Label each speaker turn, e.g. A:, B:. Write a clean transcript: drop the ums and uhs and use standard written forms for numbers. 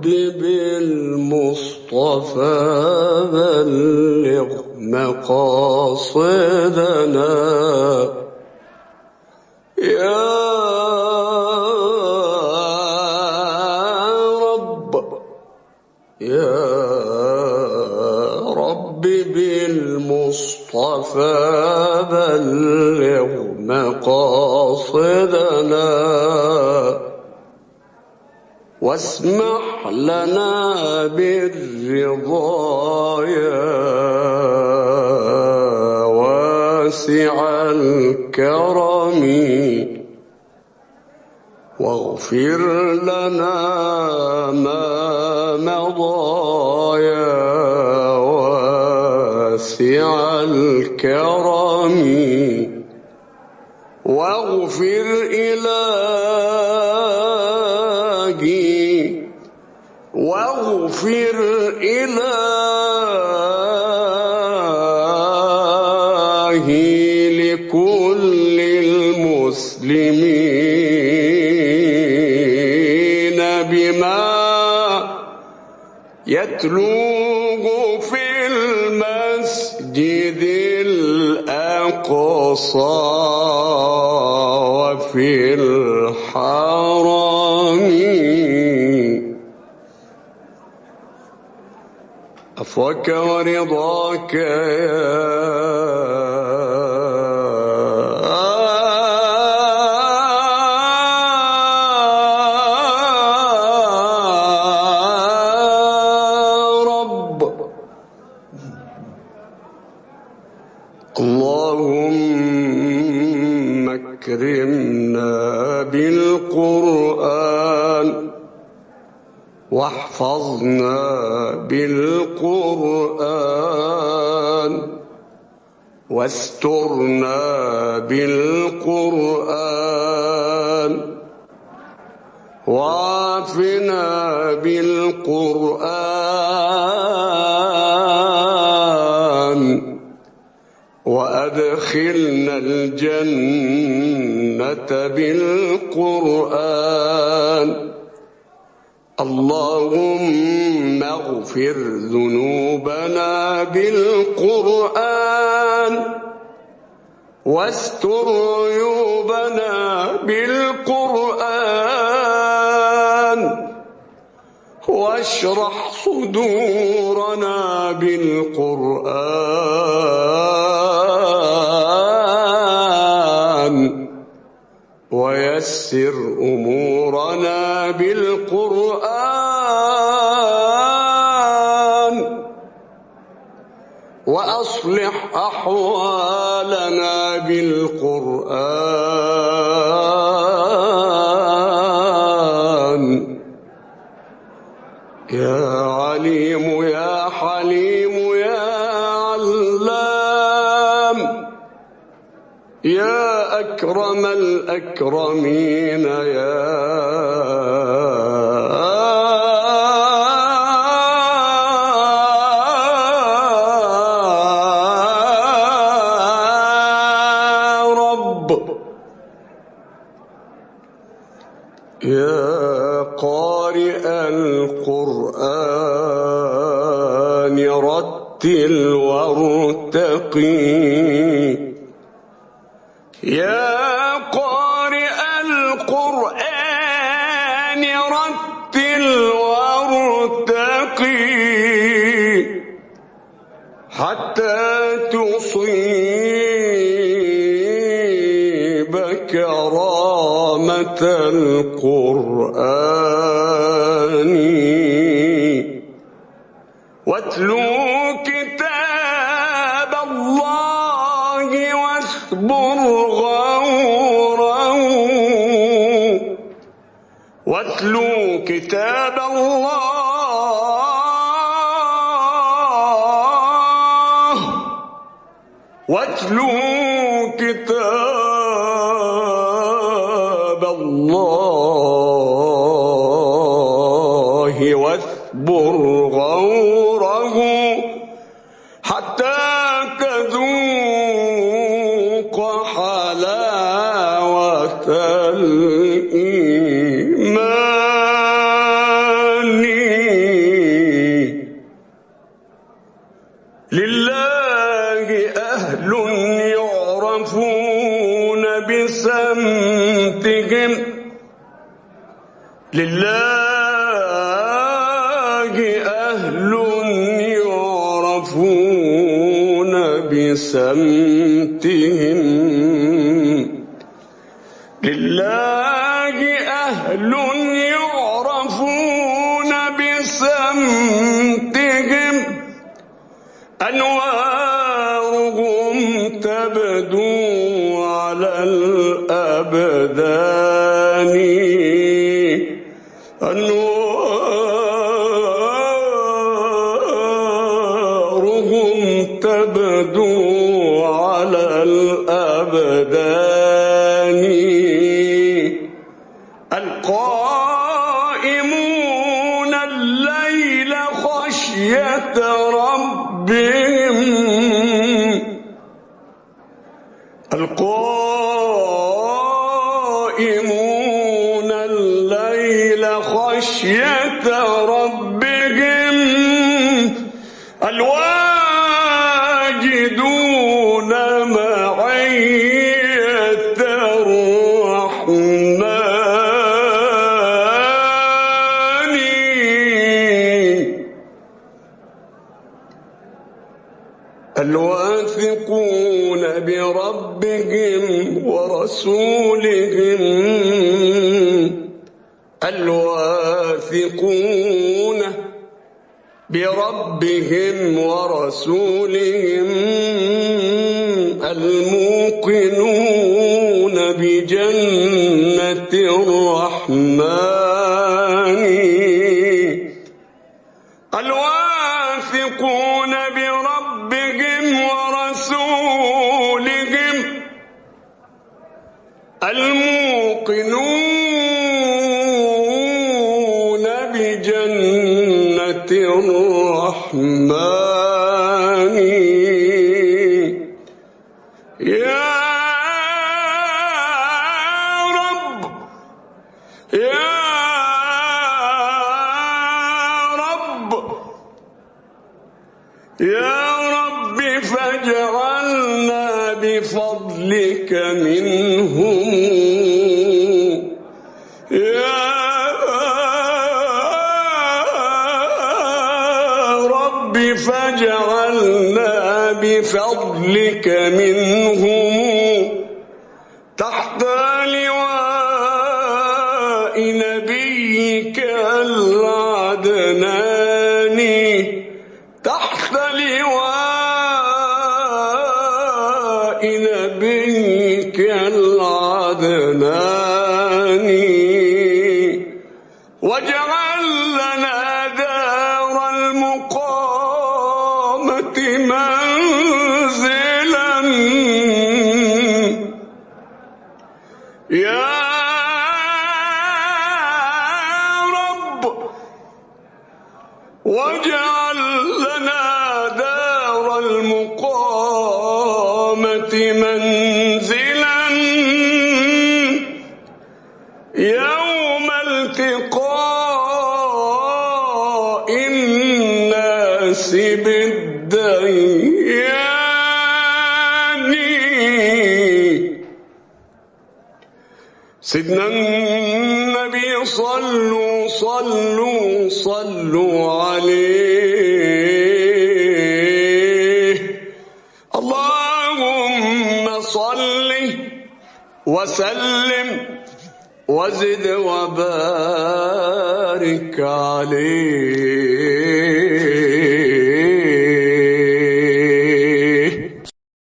A: رب بالمصطفى بلغ مقاصدنا يا رب يا رب بالمصطفى بلغ مقاصدنا واسمح لنا بالرضا يا واسع الكرم واغفر لنا ما مضى يا واسع الكرم واغفر إلهي واغفر إلهي لكل المسلمين بما يتلوه في المسجد الأقصى وفي الحرم عفوك ورضاك يا رب. اللهم اكرمنا بالقرآن واحفظنا بالقرآن واسترنا بالقرآن وعافنا بالقرآن وأدخلنا الجنة بالقرآن. اللهم اغفر ذنوبنا بالقرآن واستر عيوبنا بالقرآن واشرح صدورنا بالقرآن ويسر أمورنا بالقرآن وأصلح أحوالنا بالقرآن. يا عليم يا حليم يا علام يا أكرم الأكرمين يا رب. يا قارئ القرآن رتل وارتقي يا قارئ القرآن رتل وارتقي حتى تصيب كرامة القرآن واتلو كتاب الله واصبر غوره واتلو كتاب الله واتلو كتاب الله واصبر غوره حتى تذوق حلاوة الإيمان. لله أهل يعرفون بسمتهم، لله أهل يعرفون بسمتهم، أنوارهم تبدو على الأبدان، أنوارهم تبدو على الأبدان، القائمون الليل خشية ربهم، القائمون الليل خشية ربهم، الواجدون معية الرحمن، الواثقون بربهم ورسولهم، الواثقون بربهم ورسولهم، الموقنون بجنة الرحمن، الواثقون بربهم ورسولهم، الموقنون بجنة الرحمن. يا رب يا رب يا رب فاجعلنا بفضلك منهم، يا رب فاجعلنا بفضلك منهم، تحت لواء نبيك العدناني، تحت لواء نبيك العدناني، واجعل لنا دار المقامة منزلا، يا رب واجعل لنا دار المقامة منزلا، يوم التقاء الناس بالديان. سيدنا النبي صلوا صلوا صلوا عليه، اللهم صل وسلم وزد وبارك عليه.